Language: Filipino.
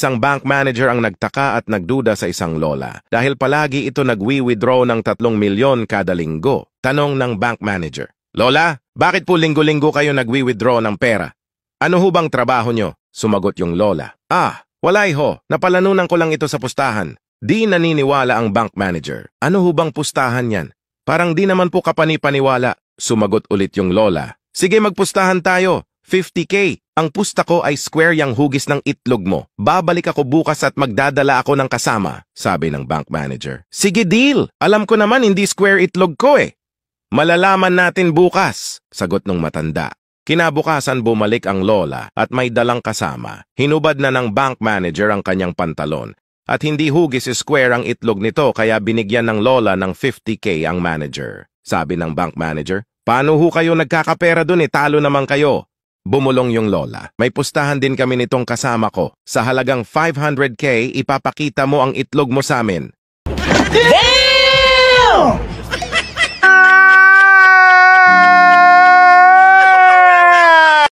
Isang bank manager ang nagtaka at nagduda sa isang lola dahil palagi ito nagwi-withdraw ng 3 milyon kada linggo. Tanong ng bank manager, "Lola, bakit po linggo-linggo kayo nagwi-withdraw ng pera? Ano ho bang trabaho nyo?" Sumagot yung lola, "Walay ho, napalanunan ko lang ito sa pustahan." Di naniniwala ang bank manager. "Ano ho bang pustahan yan? Parang di naman po kapani-paniwala." Sumagot ulit yung lola, "Sige, magpustahan tayo. 50K. Ang pusta ko ay square yang hugis ng itlog mo. Babalik ako bukas at magdadala ako ng kasama," sabi ng bank manager. "Sige, deal. Alam ko naman hindi square itlog ko eh." "Malalaman natin bukas," sagot ng matanda. Kinabukasan bumalik ang lola at may dalang kasama. Hinubad na ng bank manager ang kanyang pantalon. At hindi hugis square ang itlog nito kaya binigyan ng lola ng 50K ang manager. Sabi ng bank manager, "Paano ho kayo nagkakapera dun talo naman kayo?" Bumulong yung lola, "May pustahan din kami nitong kasama ko. Sa halagang 500K, ipapakita mo ang itlog mo sa amin."